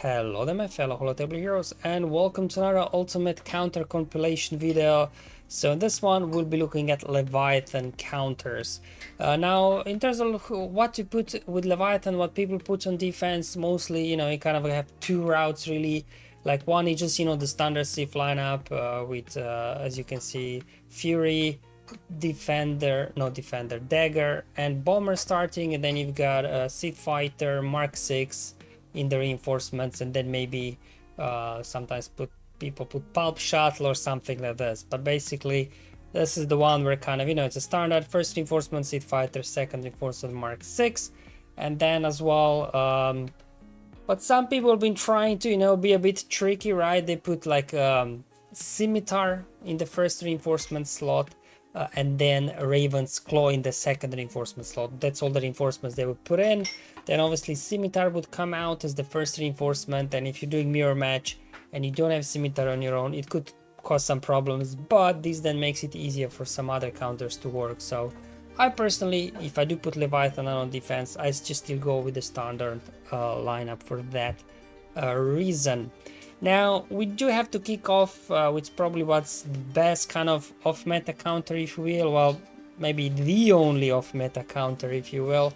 Hello there my fellow holotable heroes, and welcome to another ultimate counter compilation video. So in this one we'll be looking at Leviathan counters. Now in terms of what to put with Leviathan, what people put on defense, mostly you kind of have two routes really. Like one is just the standard Sith lineup with as you can see Fury, Dagger and Bomber starting, and then you've got a Sith Fighter, Mark 6 in the reinforcements, and then maybe sometimes people put Pulp Shuttle or something like this. But basically this is the one where kind of it's a standard first reinforcement Sith Fighter, second reinforcement Mark 6, and then as well but some people have been trying to be a bit tricky, right? They put like Scimitar in the first reinforcement slot, and then Raven's Claw in the second reinforcement slot. That's all the reinforcements they would put in. Then obviously Scimitar would come out as the first reinforcement, and if you're doing mirror match and you don't have Scimitar on your own, it could cause some problems, but this then makes it easier for some other counters to work. So I personally, if I do put Leviathan on defense, I just still go with the standard lineup for that reason. Now we do have to kick off with probably what's the best kind of off-meta counter, if you will. Well, maybe the only off-meta counter, if you will,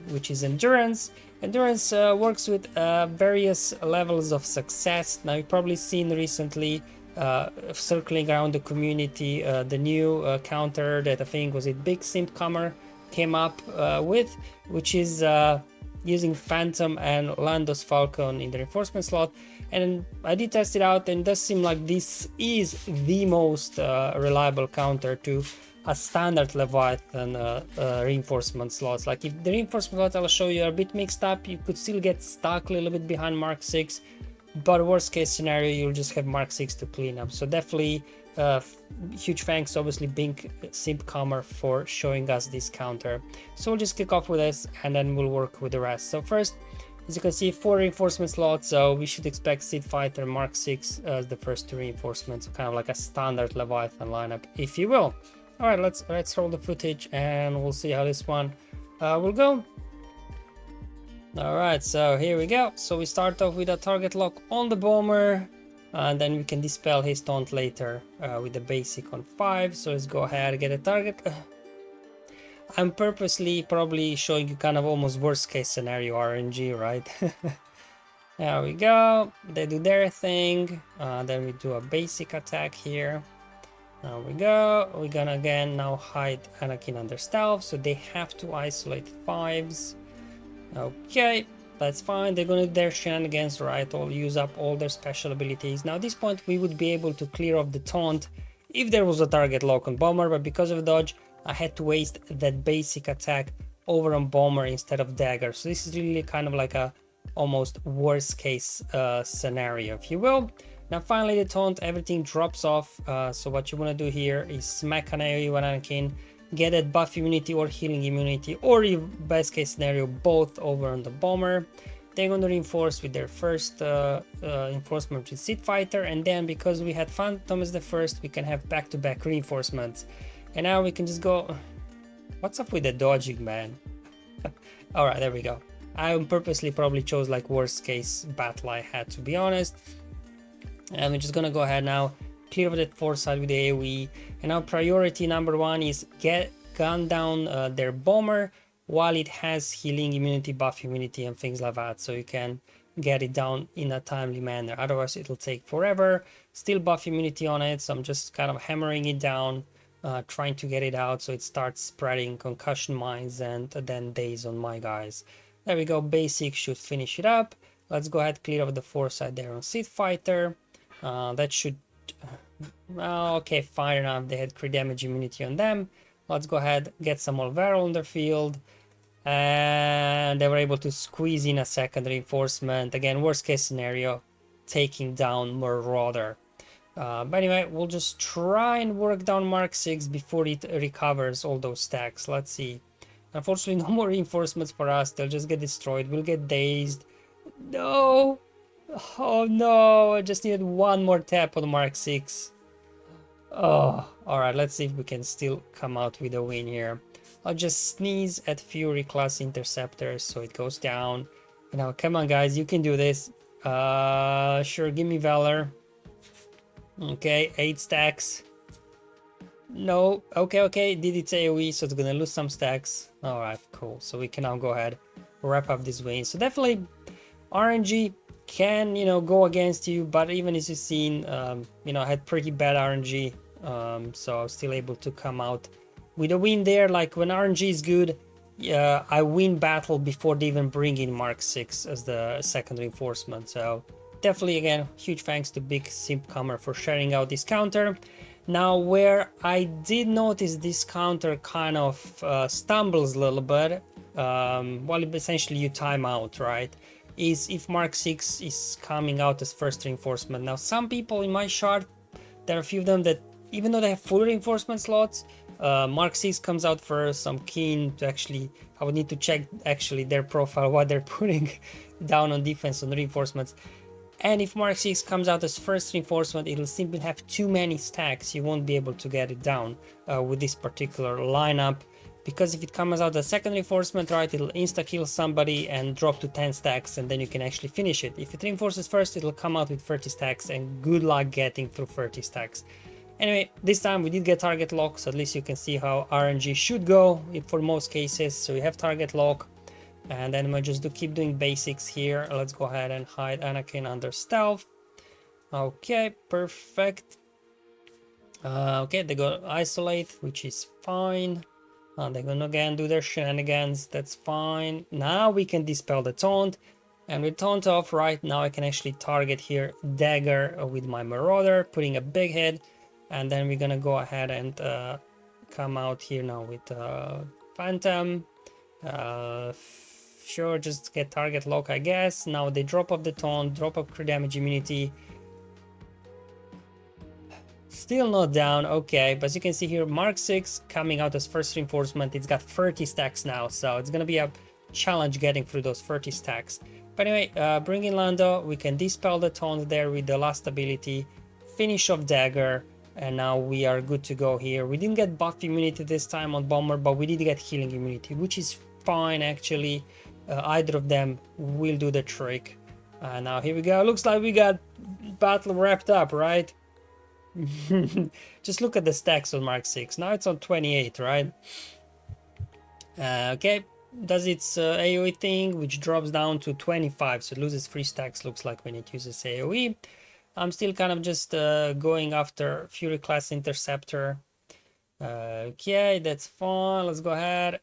which is Endurance. Endurance works with various levels of success. Now you've probably seen recently circling around the community the new counter that I think was it Big Simp Comer came up with, which is using Phantom and Lando's Falcon in the reinforcement slot. And I did test it out, and it does seem like this is the most reliable counter to a standard Leviathan reinforcement slots. Like if the reinforcement slots I'll show you are a bit mixed up, you could still get stuck a little bit behind Mark 6, but worst case scenario you'll just have Mark 6 to clean up. So definitely huge thanks obviously Big Simp Comer for showing us this counter. So we'll just kick off with this and then we'll work with the rest. So first, as you can see, 4 reinforcement slots, so we should expect Sith Fighter Mark 6 as the first 2 reinforcements, so kind of like a standard Leviathan lineup, if you will. Alright, let's roll the footage and we'll see how this one will go. Alright, so here we go. So we start off with a target lock on the Bomber, and then we can dispel his taunt later with the basic on 5. So let's go ahead and get a target. I'm purposely probably showing you kind of almost worst case scenario RNG, right? There we go. They do their thing. Then we do a basic attack here. There we go. We're gonna again now hide Anakin under stealth, so they have to isolate 5s. Okay, that's fine. They're gonna do their shenanigans, right? Or use up all their special abilities. Now at this point we would be able to clear off the taunt if there was a target lock on Bomber, but because of dodge I had to waste that basic attack over on Bomber instead of Dagger. So this is really kind of like a almost worst case scenario, if you will. Now finally the taunt, everything drops off. So what you want to do here is smack an AoE on Anakin, get that buff immunity or healing immunity, or best case scenario both over on the Bomber. They're going to reinforce with their first reinforcement with Sith Fighter, and then because we had Phantom as the first, we can have back-to-back reinforcements. And now we can just go. What's up with the dodging, man? Alright, there we go. I purposely probably chose like worst case battle I had, to be honest. And we're just gonna go ahead now, clear of that foresight with the AoE. And now priority number 1 is gun down their Bomber while it has healing immunity, buff immunity and things like that, so you can get it down in a timely manner. Otherwise it'll take forever. Still buff immunity on it, so I'm just kind of hammering it down, trying to get it out so it starts spreading concussion mines and then daze on my guys. There we go. Basic should finish it up. Let's go ahead, clear off the foresight there on Sith Fighter. That should okay, fine enough. They had crit damage immunity on them. Let's go ahead, get some Olvera on their field, and they were able to squeeze in a second reinforcement. Again, worst case scenario, taking down Marauder. But anyway, we'll just try and work down Mark 6 before it recovers all those stacks. Let's see. Unfortunately, no more reinforcements for us. They'll just get destroyed. We'll get dazed. No! Oh no, I just needed one more tap on Mark 6. Oh, alright, let's see if we can still come out with a win here. I'll just sneeze at Fury class interceptors so it goes down. Now, come on guys, you can do this. Sure, give me Valor. Okay, 8 stacks. No, okay, did its AoE, so it's gonna lose some stacks. Alright, cool. So we can now go ahead, wrap up this win. So definitely RNG can, you know, go against you, but even as you've seen, you know, I had pretty bad RNG, so I was still able to come out with a win there. Like when RNG is good, yeah, I win battle before they even bring in Mark 6 as the second reinforcement. So definitely, again, huge thanks to Big Simpcomer for sharing out this counter. Now, where I did notice this counter kind of stumbles a little bit, well, essentially you time out, right? Is if Mark 6 is coming out as first reinforcement. Now, some people in my chart, there are a few of them that, even though they have full reinforcement slots, Mark 6 comes out first. So I'm keen to actually, I would need to check actually their profile, what they're putting down on defense on reinforcements. And if Mark 6 comes out as first reinforcement, it'll simply have too many stacks. You won't be able to get it down with this particular lineup. Because if it comes out as second reinforcement, right, it'll insta-kill somebody and drop to 10 stacks, and then you can actually finish it. If it reinforces first, it'll come out with 30 stacks, and good luck getting through 30 stacks. Anyway, this time we did get target lock, so at least you can see how RNG should go for most cases. So we have target lock. And then we'll just keep doing basics here. Let's go ahead and hide Anakin under stealth. Okay, perfect. Okay, they go isolate, which is fine. They're gonna again do their shenanigans. That's fine. Now we can dispel the taunt. And with taunt off, right now I can actually target here dagger with my marauder, putting a big hit. And then we're gonna go ahead and come out here now with phantom. Sure, just get target lock, I guess. Now they drop off the taunt, drop up crit damage immunity. Still not down, okay. But as you can see here, Mark 6 coming out as first reinforcement. It's got 30 stacks now, so it's gonna be a challenge getting through those 30 stacks. But anyway, bring in Lando. We can dispel the taunt there with the last ability, finish off dagger, and now we are good to go here. We didn't get buff immunity this time on Bomber, but we did get healing immunity, which is fine actually. Either of them will do the trick. Now here we go. Looks like we got battle wrapped up, right? Just look at the stacks on Mark 6. Now it's on 28, right? Okay, does its AoE thing, which drops down to 25, so it loses 3 stacks, looks like, when it uses AoE. I'm still kind of just going after Fury class Interceptor. Okay, that's fine. Let's go ahead.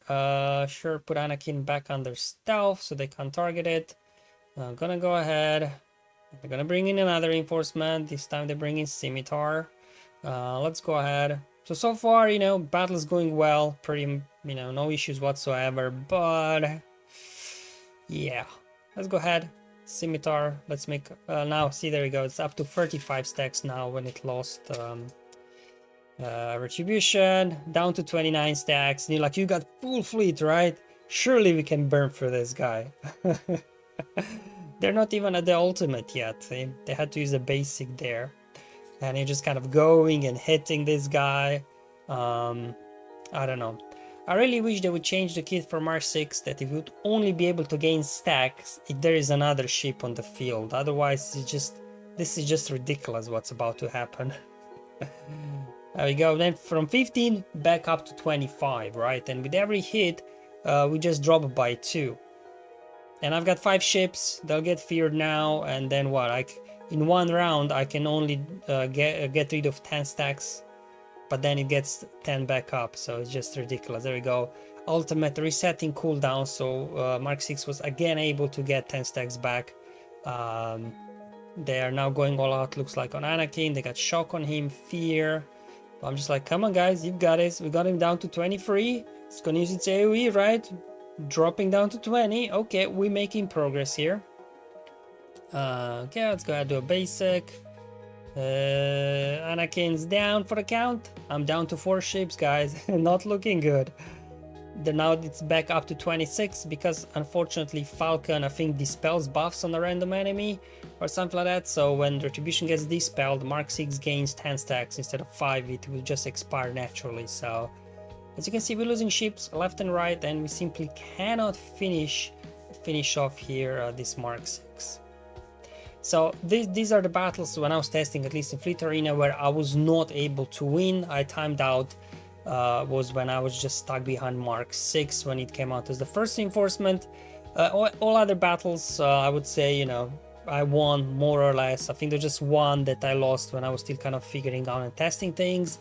Sure, put Anakin back under stealth so they can't target it. I'm gonna go ahead. They're gonna bring in another reinforcement. This time they bring in Scimitar. Let's go ahead. So far, you know, battle is going well. Pretty, you know, no issues whatsoever. But yeah, let's go ahead. Scimitar. Let's make now. See, there we go. It's up to 35 stacks now when it lost. Retribution down to 29 stacks, and you're like, you got full fleet, right? Surely we can burn through this guy. They're not even at the ultimate yet. They had to use a basic there, and you're just kind of going and hitting this guy. I don't know. I really wish they would change the kit for Mark 6, that it would only be able to gain stacks if there is another ship on the field. Otherwise, this is just ridiculous what's about to happen. There we go. Then from 15 back up to 25, right? And with every hit, we just drop by 2. And I've got 5 ships. They'll get feared now. And then what? Like in one round, I can only get rid of 10 stacks, but then it gets 10 back up. So it's just ridiculous. There we go. Ultimate resetting cooldown. So Mark 6 was again able to get 10 stacks back. They are now going all out. Looks like on Anakin. They got shock on him, fear. I'm just like, come on guys, you've got this. We got him down to 23. It's gonna use its AoE, right? Dropping down to 20. Okay, we're making progress here. Okay, let's go ahead and do a basic. Anakin's down for the count. I'm down to 4 ships, guys. Not looking good. Now it's back up to 26 because unfortunately Falcon, I think, dispels buffs on a random enemy or something like that. So when Retribution gets dispelled, Mark 6 gains 10 stacks instead of 5. It will just expire naturally. So as you can see, we're losing ships left and right, and we simply cannot finish off here this Mark 6. So these are the battles when I was testing, at least in Fleet Arena, where I was not able to win. I timed out, was when I was just stuck behind Mark 6 when it came out as the first reinforcement. All other battles, I would say, I won more or less. I think there's just one that I lost when I was still kind of figuring out and testing things.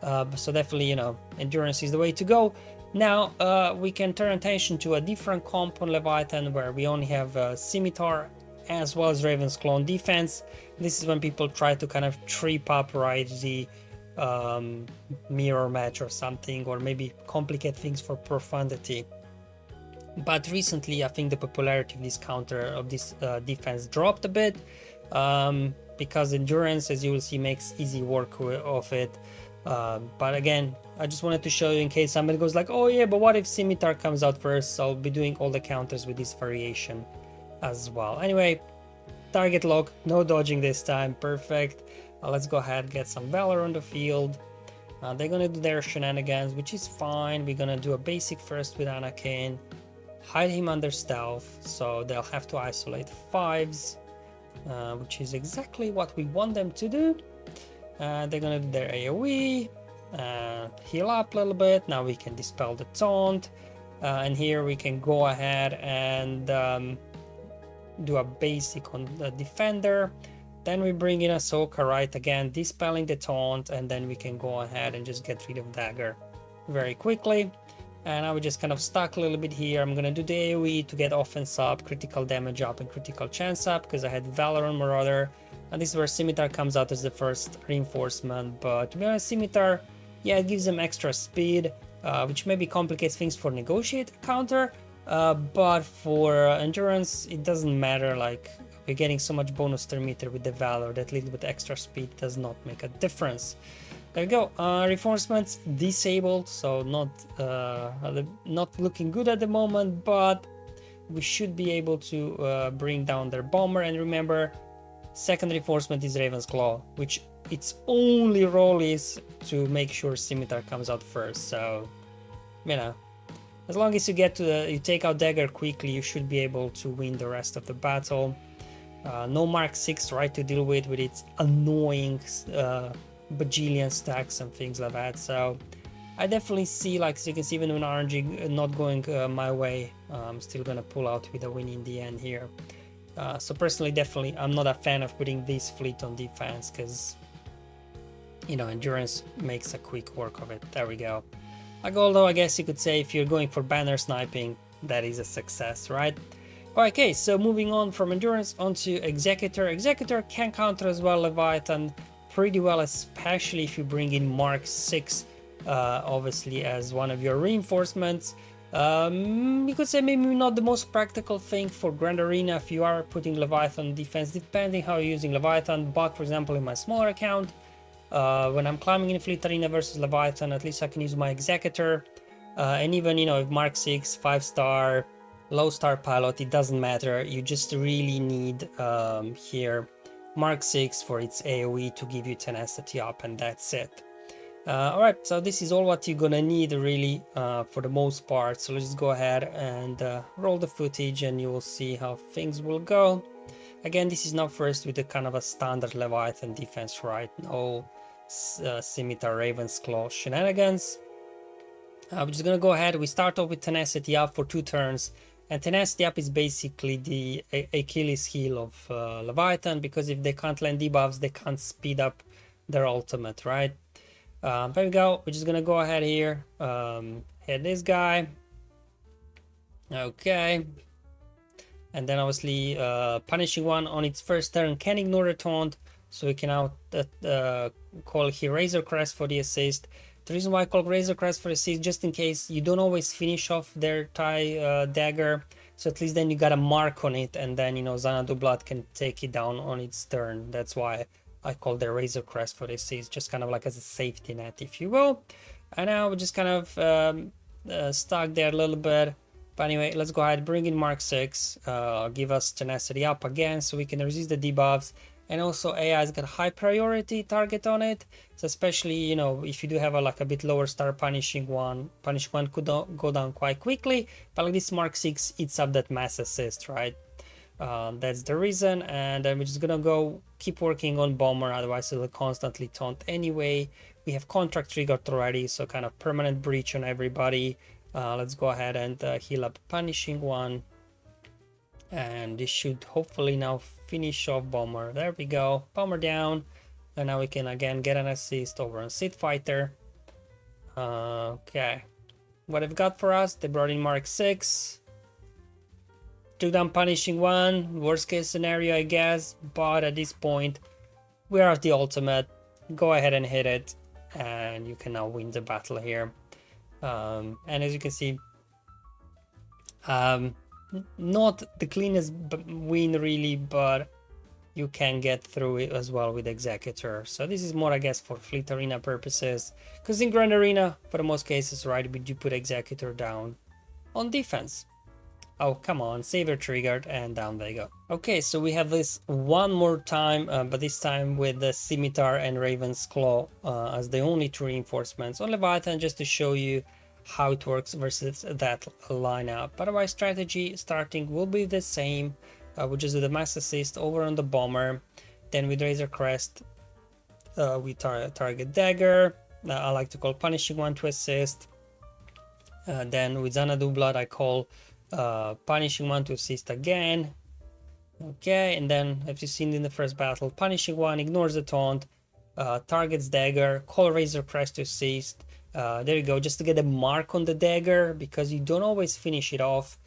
So definitely, endurance is the way to go. Now we can turn attention to a different comp on Leviathan, where we only have Scimitar as well as Raven's Claw on defense. This is when people try to kind of trip up, right, the mirror match or something, or maybe complicate things for Profundity. But recently, I think the popularity of this counter, of this defense, dropped a bit, because endurance, as you will see, makes easy work of it. But again, I just wanted to show you in case somebody goes like, oh yeah, but what if Scimitar comes out first? So I'll be doing all the counters with this variation as well. Anyway, target lock, no dodging this time, perfect. Let's go ahead and get some Valor on the field. They're gonna do their shenanigans, which is fine. We're gonna do a basic first with Anakin, hide him under stealth, so they'll have to isolate 5s, which is exactly what we want them to do. They're gonna do their AoE, heal up a little bit. Now we can dispel the taunt, and here we can go ahead and do a basic on the defender. Then we bring in Ahsoka, right, again dispelling the taunt, and then we can go ahead and just get rid of dagger very quickly. And I would just kind of stuck a little bit here. I'm gonna do the AoE to get offense up, critical damage up, and critical chance up, because I had Valor on Marauder. And this is where Scimitar comes out as the first reinforcement. But to be honest, Scimitar, yeah, it gives them extra speed, which maybe complicates things for negotiate counter. But for endurance, it doesn't matter. Like, we're getting so much bonus turn meter with the Valor that little bit extra speed does not make a difference. There we go. Reinforcements disabled, so not looking good at the moment, but we should be able to bring down their bomber. And remember, second reinforcement is Raven's Claw, which its only role is to make sure Scimitar comes out first. So, as long as you take out dagger quickly, you should be able to win the rest of the battle. No Mark 6, right, to deal with its annoying bajillion stacks and things like that. So I definitely see, like, as you can see, even when RNG not going my way, I'm still gonna pull out with a win in the end here. So personally, definitely, I'm not a fan of putting this fleet on defense, because endurance makes a quick work of it. There we go. Although I guess you could say if you're going for banner sniping, that is a success, right? Okay, so moving on from endurance onto Executor. Executor can counter as well Leviathan pretty well, especially if you bring in Mark 6, obviously, as one of your reinforcements. You could say maybe not the most practical thing for Grand Arena if you are putting Leviathan defense, depending how you're using Leviathan. But for example, in my smaller account, when I'm climbing in Fleet Arena versus Leviathan, at least I can use my Executor. And even, if Mark 6, 5-star, low-star pilot, it doesn't matter. You just really need here Mark 6 for its AoE to give you tenacity up, and that's it. Alright, so this is all what you're gonna need really for the most part. So let's just go ahead and roll the footage and you will see how things will go. Again, this is not first with a kind of a standard Leviathan defense, right? No Scimitar Raven's Claw shenanigans. We're just gonna go ahead. We start off with tenacity up for 2 turns. And tenacity up is basically the Achilles heel of Leviathan, because if they can't land debuffs, they can't speed up their ultimate, right? There we go. We're just gonna go ahead here, hit this guy. Okay. And then obviously punishing one on its first turn can ignore the taunt, so we can now call here Razor Crest for the assist. The reason why I call Razor Crest for assist, just in case you don't always finish off their tie dagger, so at least then you got a mark on it, and then Xanadu Blood can take it down on its turn. That's why I call the Razor Crest for assist, just kind of like as a safety net, if you will. And now we're just kind of stuck there a little bit. But anyway, let's go ahead, bring in Mark 6, give us tenacity up again so we can resist the debuffs. And also AI's got high priority target on it, so especially if you do have a bit lower star, punishing one could go down quite quickly. But like this Mark 6 eats up that mass assist, right? That's the reason, and then we're just gonna go keep working on bomber, otherwise it'll constantly taunt anyway. We have contract triggered already, so kind of permanent breach on everybody. Let's go ahead and heal up punishing one, and this should hopefully now finish off bomber. There we go, bomber down, and now we can again get an assist over on Sith Fighter. Okay, what they've got for us, they brought in Mark 6. Took down punishing one, worst case scenario I guess, but at this point we are at the ultimate. Go ahead and hit it, and you can now win the battle here. And as you can see, not the cleanest win really, but you can get through it as well with Executor. So this is more I guess for Fleet Arena purposes, because in Grand Arena for the most cases, right, we do put Executor down on defense. Oh, come on, Savior triggered, and down they go. Okay, so we have this one more time, but this time with the Scimitar and Raven's Claw as the only two reinforcements on Leviathan, just to show you how it works versus that lineup. Otherwise, strategy starting will be the same. We just do the mass assist over on the bomber, then with Razor Crest, we target dagger. I like to call punishing one to assist. Then with Xanadu Blood, I call punishing one to assist again. Okay, and then as you've seen in the first battle, punishing one ignores the taunt, targets dagger, call Razor Crest to assist. There you go, just to get a mark on the dagger, because you don't always finish it off.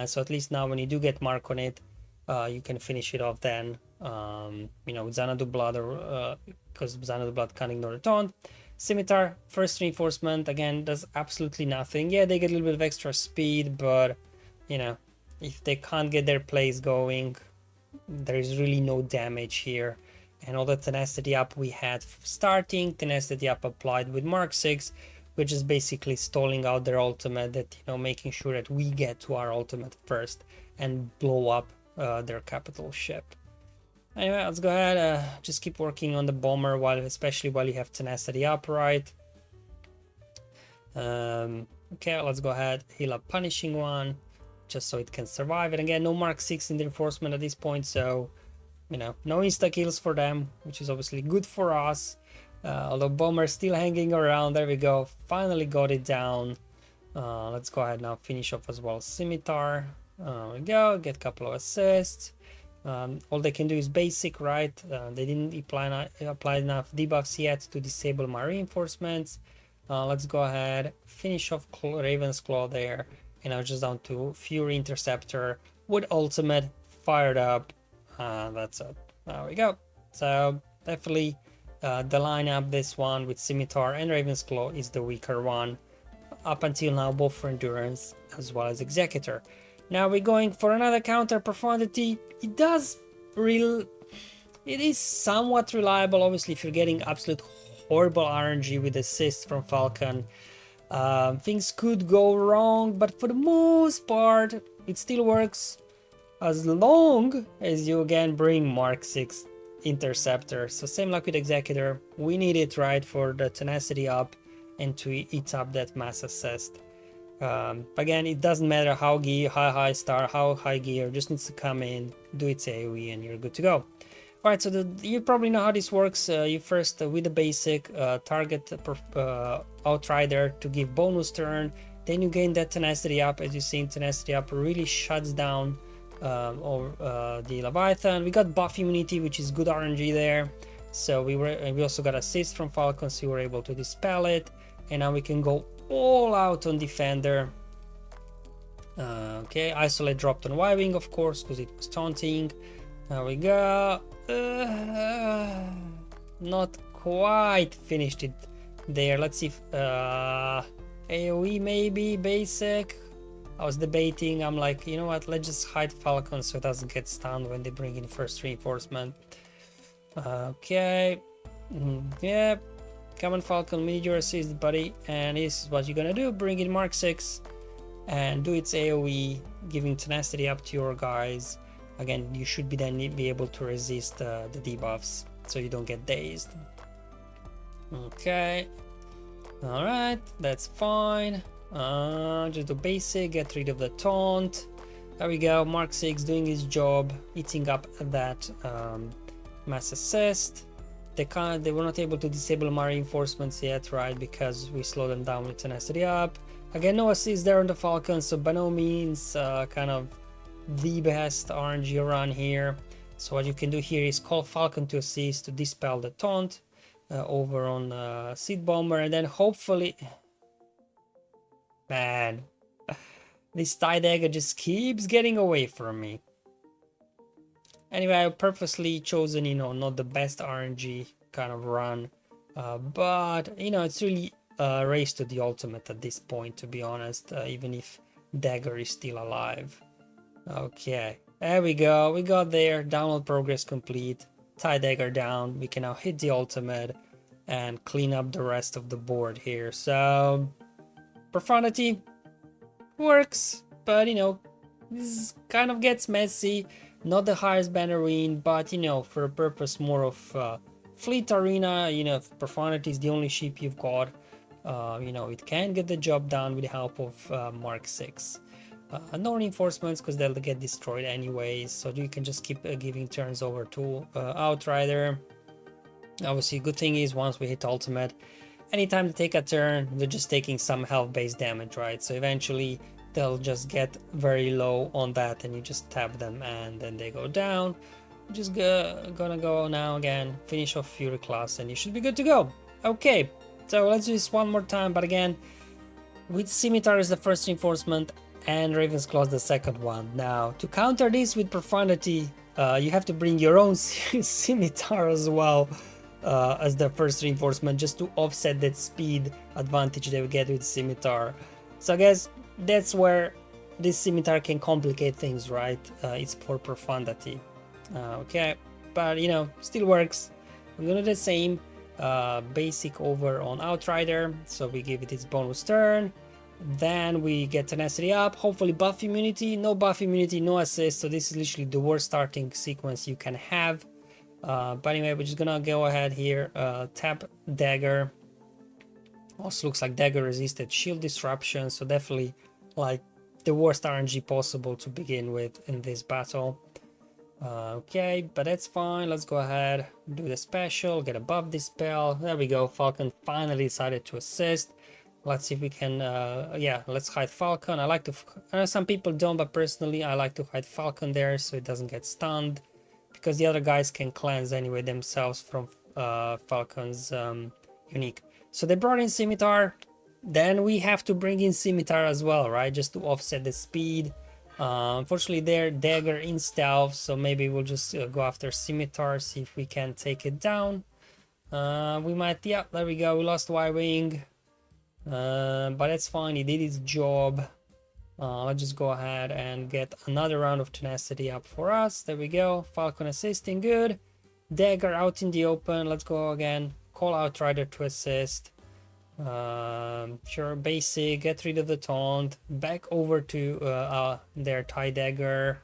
So at least now when you do get mark on it, you can finish it off then. You know, with Xanadu Blood, or because Xanadu Blood can't ignore the taunt. Scimitar, first reinforcement, again, does absolutely nothing. Yeah, they get a little bit of extra speed, but you know, if they can't get their plays going, there is really no damage here. And all the tenacity up we had starting, tenacity up applied with Mark 6, which is basically stalling out their ultimate, that, you know, making sure that we get to our ultimate first and blow up their capital ship. Anyway, let's go ahead, just keep working on the bomber, especially while you have tenacity up, right? Okay, let's go ahead, heal up punishing one, just so it can survive. And again, no Mark 6 in the reinforcement at this point, so, you know, no insta kills for them, which is obviously good for us. Although bomber still hanging around. There we go, finally got it down. Let's go ahead now, finish off as well Scimitar. There we go, get a couple of assists. All they can do is basic, right? They didn't apply enough debuffs yet to disable my reinforcements. Let's go ahead, finish off Raven's Claw there, and now just down to Fury Interceptor with ultimate fired up. That's it. There we go. So definitely the lineup, this one with Scimitar and Raven's Claw, is the weaker one up until now, both for endurance as well as Executor. Now we're going for another counter, Profundity. It is somewhat reliable. Obviously, if you're getting absolute horrible RNG with assists from Falcon, things could go wrong, but for the most part it still works, as long as you again bring Mark 6 Interceptor. So same like with Executor, we need it, right, for the tenacity up and to eat up that mass assist. Again, it doesn't matter how high star, how high gear, just needs to come in, do its AoE, and you're good to go. Alright, so you probably know how this works. You first, with the basic, target Outrider to give bonus turn, then you gain that tenacity up. As you see, tenacity up really shuts down the Leviathan. We got buff immunity, which is good RNG there. So we also got assist from Falcon, so we were able to dispel it, and now we can go all out on Defender. Okay, Isolate dropped on Y-Wing, of course, because it was taunting. There we go. Not quite finished it there. Let's see if AoE maybe, basic. I was debating, I'm like, you know what, let's just hide Falcon so it doesn't get stunned when they bring in first reinforcement. Okay, yeah, come on Falcon, we need your assist, buddy. And this is what you're gonna do, bring in Mark 6 and do its AoE, giving tenacity up to your guys. Again, you should then be able to resist the debuffs, so you don't get dazed. Okay, alright, that's fine. Just do basic, get rid of the taunt. There we go, Mark 6 doing his job, eating up that mass assist. They were not able to disable my reinforcements yet, right? Because we slowed them down with tenacity up. Again, no assist there on the Falcon, so by no means kind of the best RNG run here. So what you can do here is call Falcon to assist to dispel the taunt over on Seed Bomber, and then hopefully, man, this TIE Dagger just keeps getting away from me. Anyway, I purposely chosen, you know, not the best RNG kind of run, but you know, it's really a race to the ultimate at this point, to be honest, even if Dagger is still alive. Okay, there we go, we got there, download progress complete, TIE Dagger down, we can now hit the ultimate and clean up the rest of the board here. So, Profundity works, but you know, this kind of gets messy. Not the highest bannerine, but you know, for a purpose more of fleet arena, you know, if Profundity is the only ship you've got, you know, it can get the job done with the help of Mark 6. No reinforcements because they'll get destroyed anyways, so you can just keep giving turns over to Outrider. Obviously, good thing is once we hit ultimate, anytime they take a turn, they're just taking some health based damage, right? So eventually they'll just get very low on that and you just tap them and then they go down. Just gonna go now again, finish off Fury class and you should be good to go. Okay, so let's do this one more time, but again, with Scimitar is the first reinforcement and Raven's Claw is the second one. Now, to counter this with Profundity, you have to bring your own Scimitar as well as the first reinforcement, just to offset that speed advantage they will get with Scimitar. So I guess that's where this Scimitar can complicate things, right? It's for Profundity. Okay, but you know, still works. I'm gonna do the same basic over on Outrider, so we give it its bonus turn. Then we get tenacity up, hopefully buff immunity. No buff immunity, no assist, so this is literally the worst starting sequence you can have. But anyway, we're just gonna go ahead here, tap Dagger. Also looks like Dagger resisted shield disruption, so definitely like the worst RNG possible to begin with in this battle. Okay, but that's fine. Let's go ahead, do the special, get above this spell. There we go, Falcon finally decided to assist. Let's see if we can, yeah, let's hide Falcon. I like to, I know some people don't, but personally I like to hide Falcon there so it doesn't get stunned, because the other guys can cleanse anyway themselves from Falcon's unique. So they brought in Scimitar, then we have to bring in Scimitar as well, right, just to offset the speed. Unfortunately they're Dagger in stealth, so maybe we'll just go after Scimitar, see if we can take it down. We might, yeah, there we go, we lost Y-Wing, but that's fine, he did his job. Let's just go ahead and get another round of tenacity up for us. There we go, Falcon assisting, good. Dagger out in the open, let's go again, call Outrider to assist. Sure, basic, get rid of the taunt, back over to their TIE Dagger.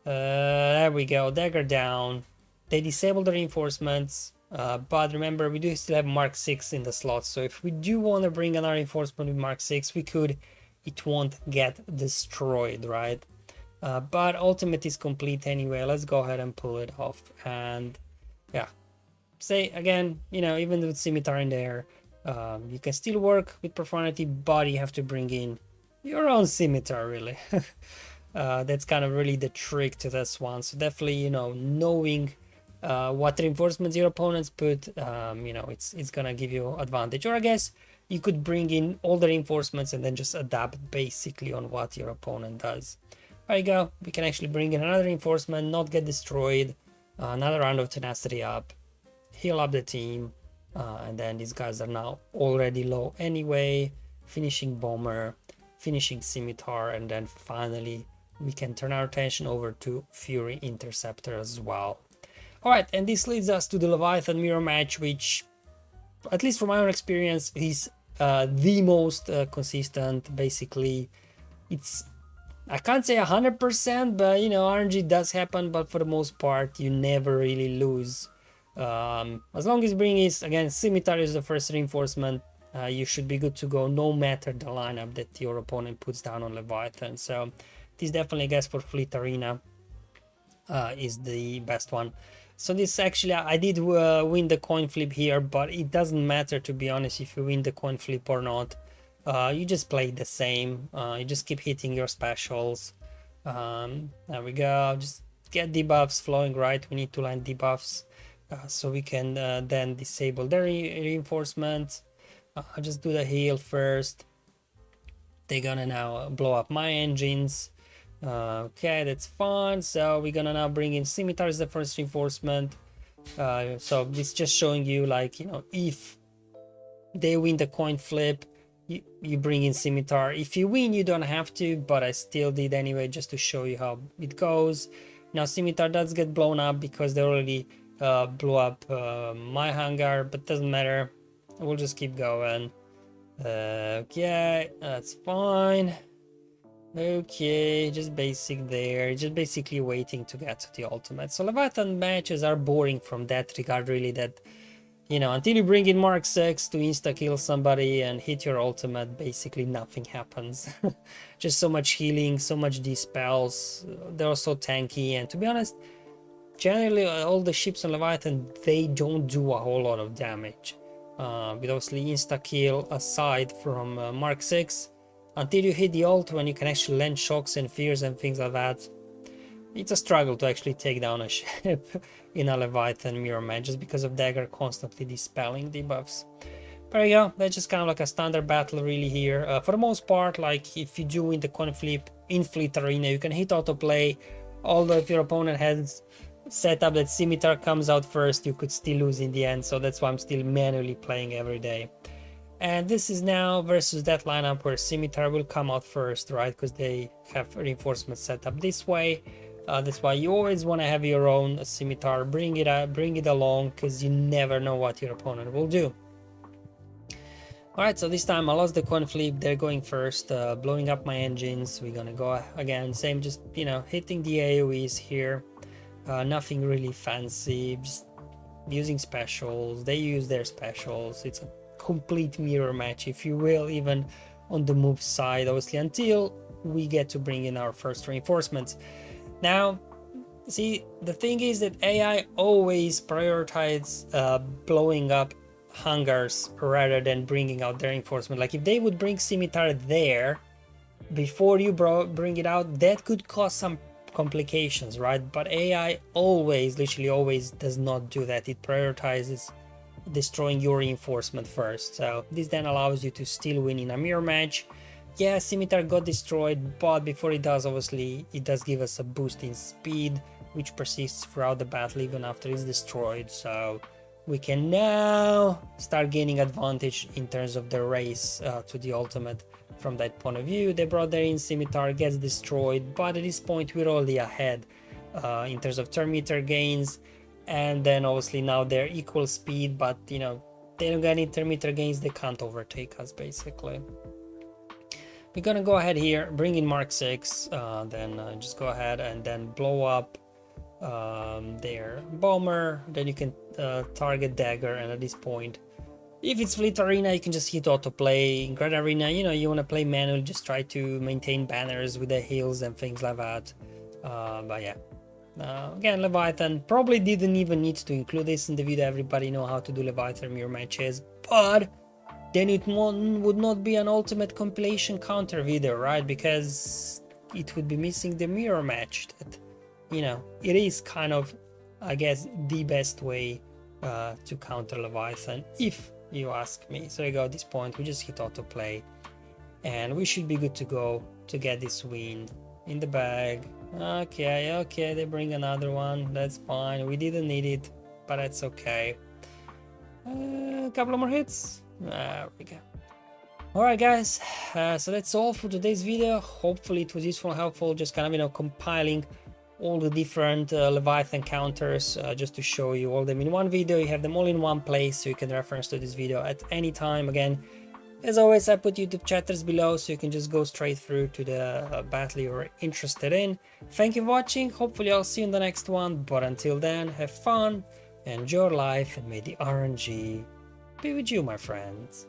There we go, Dagger down. They disabled the reinforcements, but remember, we do still have Mark 6 in the slot, so if we do want to bring another reinforcement with Mark 6, we could. It won't get destroyed, right? But ultimate is complete anyway. Let's go ahead and pull it off. And yeah, say again, you know, even with Scimitar in there, you can still work with Profundity, but you have to bring in your own Scimitar, really. That's kind of really the trick to this one. So definitely, you know, knowing what reinforcements your opponents put, you know, it's gonna give you advantage. Or I guess you could bring in all the reinforcements and then just adapt basically on what your opponent does. There you go, we can actually bring in another reinforcement, not get destroyed, another round of tenacity up, heal up the team, and then these guys are now already low anyway, finishing Bomber, finishing Scimitar, and then finally we can turn our attention over to Fury Interceptor as well. Alright, and this leads us to the Leviathan mirror match, which, at least from my own experience, is the most consistent. Basically, it's, I can't say 100%, but you know, RNG does happen, but for the most part you never really lose. As long as bring is, again, Scimitar is the first reinforcement, you should be good to go no matter the lineup that your opponent puts down on Leviathan. So this definitely, I guess, for Fleet Arena is the best one. So this actually, I did win the coin flip here, but it doesn't matter, to be honest, if you win the coin flip or not. You just play the same. You just keep hitting your specials. There we go. Just get debuffs flowing, right? We need to land debuffs so we can then disable the reinforcement. I'll just do the heal first. They're gonna now blow up my engines. Okay, that's fine. So we're gonna now bring in Scimitar as the first reinforcement. So this just showing you, like, you know, if they win the coin flip, you bring in Scimitar. If you win, you don't have to, but I still did anyway, just to show you how it goes. Now Scimitar does get blown up because they already blew up my hangar, but doesn't matter. We'll just keep going. Okay, that's fine. Okay, just basic there, just basically waiting to get to the ultimate. So Leviathan matches are boring from that regard, really, that, you know, until you bring in Mark 6 to insta-kill somebody and hit your ultimate, basically nothing happens. Just so much healing, so much dispels, they're so tanky, and to be honest, generally all the ships on Leviathan, they don't do a whole lot of damage. With obviously insta-kill aside from Mark 6, until you hit the ult, when you can actually land shocks and fears and things like that, it's a struggle to actually take down a ship in a Leviathan mirror match, just because of Dagger constantly dispelling debuffs. There you go, that's just kind of like a standard battle really here. For the most part, like if you do win the coin flip in Fleet Arena, you can hit autoplay, although if your opponent has set up that Scimitar comes out first, you could still lose in the end, so that's why I'm still manually playing every day. And this is now versus that lineup where Scimitar will come out first, right? Because they have reinforcements set up this way. That's why you always want to have your own Scimitar. Bring it along, because you never know what your opponent will do. Alright, so this time I lost the coin flip. They're going first, blowing up my engines. We're gonna go again, same, just, you know, hitting the AoEs here. Nothing really fancy, just using specials. They use their specials. It's a complete mirror match, if you will, even on the move side, obviously, until we get to bring in our first reinforcements. Now, see, the thing is that AI always prioritizes blowing up hangars rather than bringing out their reinforcement. Like if they would bring Scimitar there before you bring it out, that could cause some complications, right? But AI always, literally always, does not do that. It prioritizes destroying your reinforcement first. So this then allows you to still win in a mirror match. Yeah, Scimitar got destroyed, but before it does, obviously, it does give us a boost in speed, which persists throughout the battle even after it's destroyed. So we can now start gaining advantage in terms of the race to the ultimate from that point of view. They brought their in, Scimitar gets destroyed, but at this point we're already ahead in terms of turn meter gains. And then obviously now they're equal speed, but you know, they don't get any turn meter gains, they can't overtake us basically. We're gonna go ahead here, bring in Mark 6, then just go ahead and then blow up their bomber. Then you can target Dagger, and at this point, if it's Fleet Arena, you can just hit autoplay. In Grand Arena, you know, you want to play manual, just try to maintain banners with the heals and things like that. But yeah. Again, Leviathan, probably didn't even need to include this in the video. Everybody know how to do Leviathan mirror matches, but then it would not be an ultimate compilation counter video, right? Because it would be missing the mirror match. That, you know, it is kind of, I guess, the best way to counter Leviathan, if you ask me. So you go, at this point, we just hit autoplay, and we should be good to go to get this win in the bag. Okay, they bring another one, that's fine, we didn't need it, but that's okay. A couple of more hits, there we go. Alright guys, so that's all for today's video. Hopefully it was useful and helpful, just kind of, you know, compiling all the different Leviathan counters just to show you all them in one video. You have them all in one place, so you can reference to this video at any time. Again, as always, I put YouTube chapters below, so you can just go straight through to the battle you're interested in. Thank you for watching, hopefully I'll see you in the next one, but until then, have fun, enjoy life, and may the RNG be with you, my friends.